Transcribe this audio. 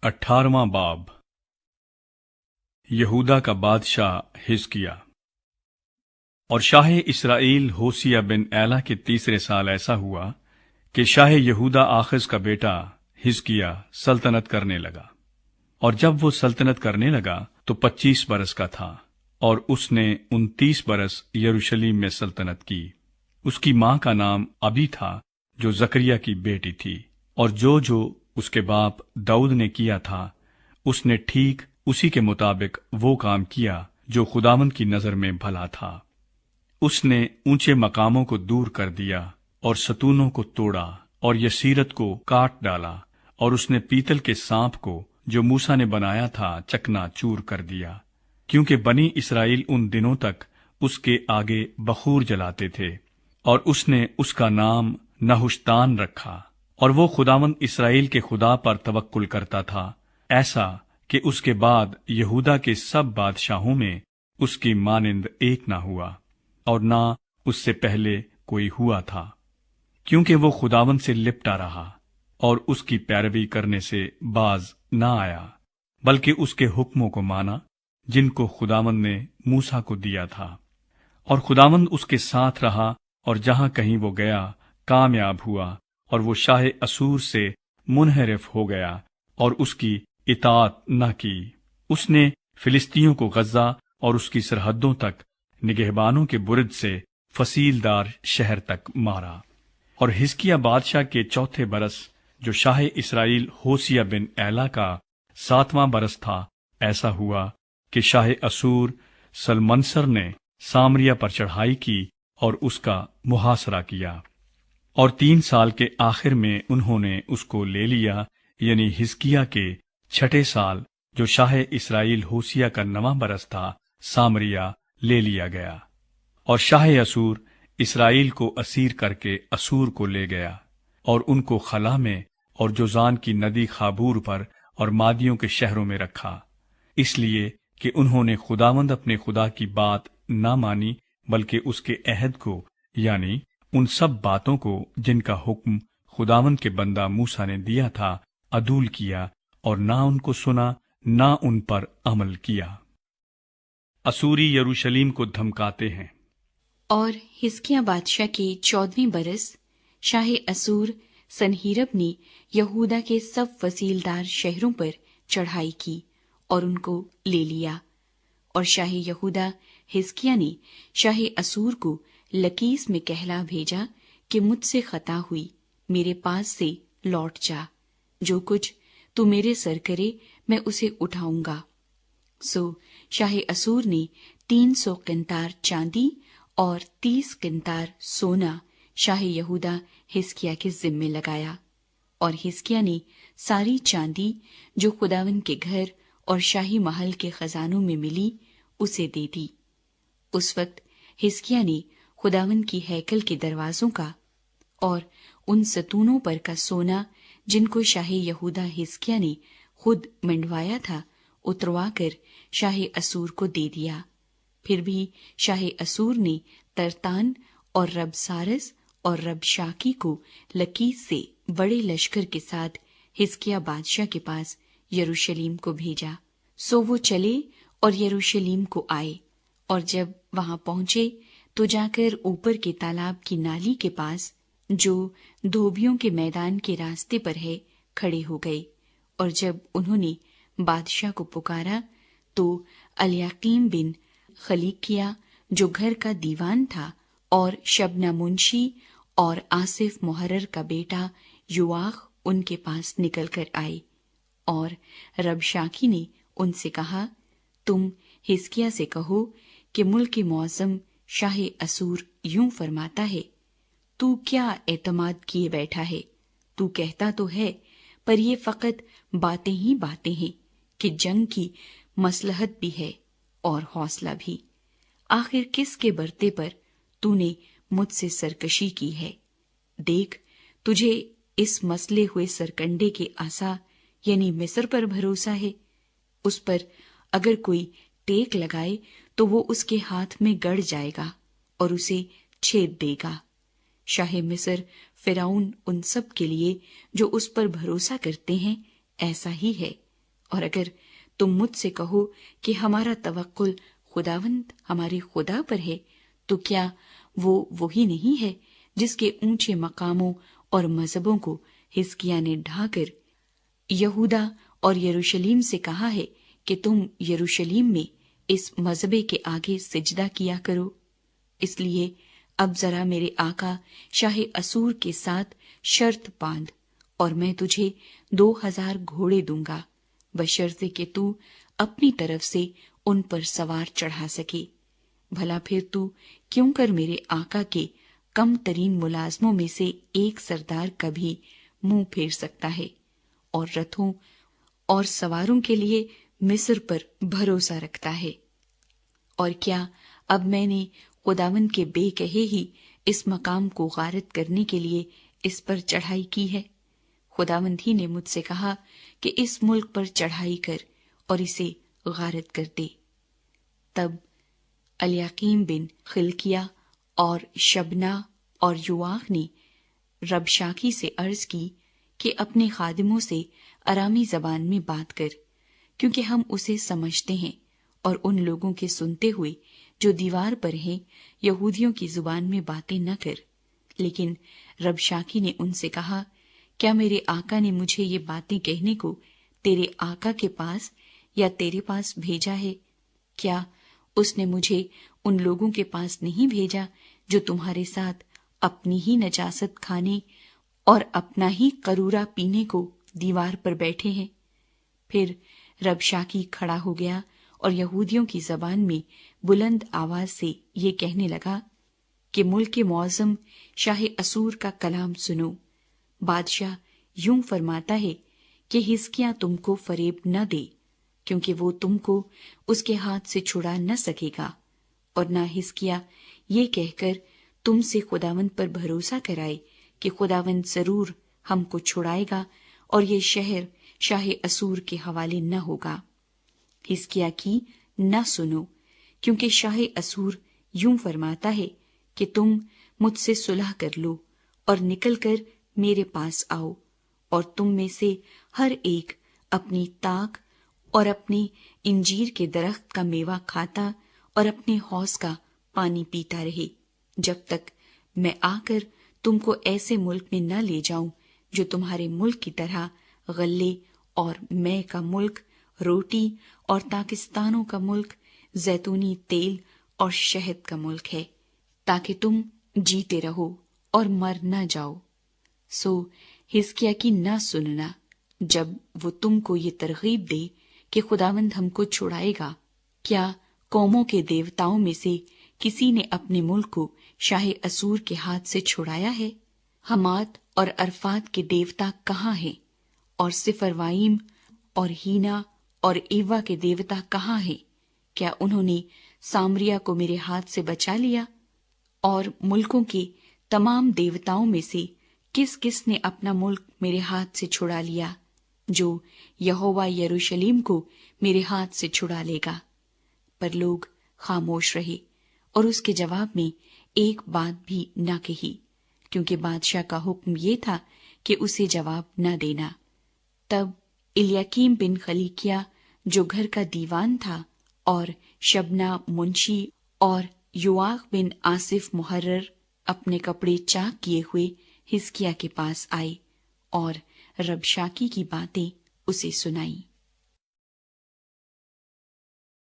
18واں باب یہودا کا بادشاہ حزقیہ۔ اور شاہ اسرائیل ہوسیہ بن ایلہ کے تیسرے سال ایسا ہوا کہ شاہ یہودا آخز کا بیٹا حزقیہ سلطنت کرنے لگا، اور جب وہ سلطنت کرنے لگا تو 25 برس کا تھا، اور اس نے 29 برس یروشلم میں سلطنت کی۔ اس کی ماں کا نام ابی تھا جو زکریا کی بیٹی تھی، اور جو اس کے باپ داؤد نے کیا تھا اس نے ٹھیک اسی کے مطابق وہ کام کیا جو خداوند کی نظر میں بھلا تھا۔ اس نے اونچے مقاموں کو دور کر دیا اور ستونوں کو توڑا اور یسیرت کو کاٹ ڈالا، اور اس نے پیتل کے سانپ کو جو موسیٰ نے بنایا تھا چکنا چور کر دیا، کیونکہ بنی اسرائیل ان دنوں تک اس کے آگے بخور جلاتے تھے، اور اس نے اس کا نام نحشتان رکھا۔ اور وہ خداوند اسرائیل کے خدا پر توکل کرتا تھا، ایسا کہ اس کے بعد یہودا کے سب بادشاہوں میں اس کی مانند ایک نہ ہوا، اور نہ اس سے پہلے کوئی ہوا تھا، کیونکہ وہ خداوند سے لپٹا رہا اور اس کی پیروی کرنے سے باز نہ آیا، بلکہ اس کے حکموں کو مانا جن کو خداوند نے موسیٰ کو دیا تھا۔ اور خداوند اس کے ساتھ رہا، اور جہاں کہیں وہ گیا کامیاب ہوا، اور وہ شاہ اسور سے منحرف ہو گیا اور اس کی اطاعت نہ کی۔ اس نے فلسطینیوں کو غزہ اور اس کی سرحدوں تک نگہبانوں کے برج سے فصیل دار شہر تک مارا۔ اور حزقیہ بادشاہ کے چوتھے برس جو شاہ اسرائیل ہوسیہ بن ایلہ کا 7واں برس تھا، ایسا ہوا کہ شاہ اسور سلمنسر نے سامریا پر چڑھائی کی اور اس کا محاصرہ کیا، اور 3 سال کے آخر میں انہوں نے اس کو لے لیا، یعنی حزقیہ کے 6 سال جو شاہ اسرائیل ہوسیہ کا 9واں برس تھا، سامریا لے لیا گیا۔ اور شاہ اسور اسرائیل کو اسیر کر کے اسور کو لے گیا، اور ان کو خلا میں اور جوزان کی ندی خابور پر اور مادیوں کے شہروں میں رکھا، اس لیے کہ انہوں نے خداوند اپنے خدا کی بات نہ مانی، بلکہ اس کے عہد کو، یعنی ان سب باتوں کو جن کا حکم خداوند کے بندہ موسیٰ نے دیا تھا، عدول کیا، اور نہ ان کو سنا نہ ان پر عمل کیا۔ اسوری یروشلم کو دھمکاتے ہیں۔ اور حزقیہ بادشاہ کے 14ویں برس شاہ اسور سنہیرب نے یہودا کے سب فصیلدار شہروں پر چڑھائی کی اور ان کو لے لیا۔ اور شاہ یہودا حزقیہ نے شاہ اسور کو لکیس میں کہلا بھیجا کہ مجھ سے خطا ہوئی، میرے پاس سے لوٹ جا، جو کچھ تو میرے سر کرے میں اسے اٹھاؤں گا۔ سو شاہ اسور نے 300 قنتار چاندی اور 30 قنتار سونا شاہ یہودا حزقیہ کے ذمے لگایا، اور حزقیہ نے ساری چاندی جو خداوند کے گھر اور شاہی محل کے خزانوں میں ملی اسے دے دی۔ اس وقت حزقیہ نے خداوند کی ہیکل کے دروازوں کا اور ان ستونوں پر کا سونا جن کو شاہ یہودا حزقیہ نے خود منڈوایا تھا اتروا کر شاہ اسور کو دے دیا۔ پھر بھی شاہ اسور نے ترتان اور رب سارس اور رب شاکی کو لکیس سے بڑے لشکر کے ساتھ حزقیہ بادشاہ کے پاس یروشلم کو بھیجا۔ سو وہ چلے اور یروشلم کو آئے، اور جب وہاں پہنچے تو جا کر اوپر کے تالاب کی نالی کے پاس جو دھوبیوں کے میدان کے راستے پر ہے کھڑے ہو گئے۔ اور جب انہوں نے بادشاہ کو پکارا تو الیاقیم بن خلقیہ جو گھر کا دیوان تھا، اور شبنا منشی اور آصف محرر کا بیٹا یواخ ان کے پاس نکل کر آئے۔ اور رب شاکی نے ان سے کہا، تم حزقیہ سے کہو کہ ملک معظم شاہ اسور یوں فرماتا ہے، تو کیا اعتماد کیے بیٹھا ہے؟ تو کہتا تو ہے، پر یہ فقط باتیں ہی باتیں ہیں کہ جنگ کی مصلحت بھی ہے اور حوصلہ بھی۔ آخر کس کے برتے پر تو نے مجھ سے سرکشی کی ہے؟ دیکھ، تجھے اس مسلے ہوئے سرکنڈے کے عصا یعنی مصر پر بھروسہ ہے، اس پر اگر کوئی ٹیک لگائے تو وہ اس کے ہاتھ میں گڑ جائے گا اور اسے چھید دے گا۔ شاہ مصر فرعون ان سب کے لیے جو اس پر بھروسہ کرتے ہیں ایسا ہی ہے، اور اگر تم مجھ سے کہو کہ ہمارا توکل خداوند ہمارے خدا پر ہے، تو کیا وہ وہی نہیں ہے جس کے اونچے مقاموں اور مذہبوں کو حزقیاہ نے ڈھا کر یہودا اور یروشلیم سے کہا ہے کہ تم یروشلیم میں اس مذہبے کے آگے سجدہ کیا کرو؟ اس لیے اب ذرا میرے آقا شاہ اسور کے ساتھ شرط باندھ، اور میں تجھے 2000 گھوڑے دوں گا، بشرطے کہ تو اپنی طرف سے ان پر سوار چڑھا سکے۔ بھلا پھر تو کیوں کر میرے آقا کے کم ترین ملازموں میں سے ایک سردار کا بھی منہ پھیر سکتا ہے، اور رتھوں اور سواروں کے لیے مصر پر بھروسہ رکھتا ہے؟ اور کیا اب میں نے خداوند کے بے کہے ہی اس مقام کو غارت کرنے کے لیے اس پر چڑھائی کی ہے؟ خداوند ہی نے مجھ سے کہا کہ اس ملک پر چڑھائی کر اور اسے غارت کر دے۔ تب الیاقیم بن خلقیہ اور شبنا اور یواخ نے ربشاکی سے عرض کی کہ اپنے خادموں سے ارامی زبان میں بات کر، کیونکہ ہم اسے سمجھتے ہیں، اور ان لوگوں کے سنتے ہوئے جو دیوار پر ہیں یہودیوں کی زبان میں باتیں نہ کر۔ لیکن ربشاکی نے ان سے کہا، کیا میرے آقا نے مجھے یہ باتیں کہنے کو تیرے آقا کے پاس یا تیرے پاس بھیجا ہے؟ کیا اس نے مجھے ان لوگوں کے پاس نہیں بھیجا جو تمہارے ساتھ اپنی ہی نجاست کھانے اور اپنا ہی قرورہ پینے کو دیوار پر بیٹھے ہیں؟ پھر ربشاکی کھڑا ہو گیا اور یہودیوں کی زبان میں بلند آواز سے یہ کہنے لگا کہ ملک معظم شاہ اسور کا کلام سنو۔ بادشاہ یوں فرماتا ہے کہ حزقیاہ تم کو فریب نہ دے، کیونکہ وہ تم کو اس کے ہاتھ سے چھڑا نہ سکے گا، اور نہ حزقیاہ یہ کہہ کر تم سے خداوند پر بھروسہ کرائے کہ خداوند ضرور ہم کو چھڑائے گا اور یہ شہر شاہ اسور کے حوالے نہ ہوگا۔ حزقیاہ کی نہ سنو، کیونکہ شاہ اسور یوں فرماتا ہے کہ تم مجھ سے صلح کر لو اور نکل کر میرے پاس آؤ، اور تم میں سے ہر ایک اپنی طاق اور اپنے انجیر کے درخت کا میوہ کھاتا اور اپنے حوض کا پانی پیتا رہے، جب تک میں آ کر تم کو ایسے ملک میں نہ لے جاؤں جو تمہارے ملک کی طرح غلے اور مے کا ملک، روٹی اور پاکستانوں کا ملک، زیتونی تیل اور شہد کا ملک ہے، تاکہ تم جیتے رہو اور مر نہ جاؤ۔ سو حزقیاہ کی نہ سننا جب وہ تم کو یہ ترغیب دے کہ خداوند ہم کو چھڑائے گا۔ کیا قوموں کے دیوتاؤں میں سے کسی نے اپنے ملک کو شاہ اسور کے ہاتھ سے چھڑایا ہے؟ حمات اور عرفات کے دیوتا کہاں ہیں؟ اور سفروائیم اور ہینا اور ایوا کے دیوتا کہاں ہیں؟ کیا انہوں نے سامریا کو میرے ہاتھ سے بچا لیا؟ اور ملکوں کے تمام دیوتاؤں میں سے کس کس نے اپنا ملک میرے ہاتھ سے چھڑا لیا، جو یہوہ یروشلیم کو میرے ہاتھ سے چھڑا لے گا؟ پر لوگ خاموش رہے اور اس کے جواب میں ایک بات بھی نہ کہی، کیونکہ بادشاہ کا حکم یہ تھا کہ اسے جواب نہ دینا۔ تب الیاقیم بن خلقیہ جو گھر کا دیوان تھا، اور شبنا منشی اور یواخ بن آصف محرر اپنے کپڑے چاک کیے ہوئے حزقیاہ کے پاس آئے اور ربشاکی کی باتیں اسے سنائیں۔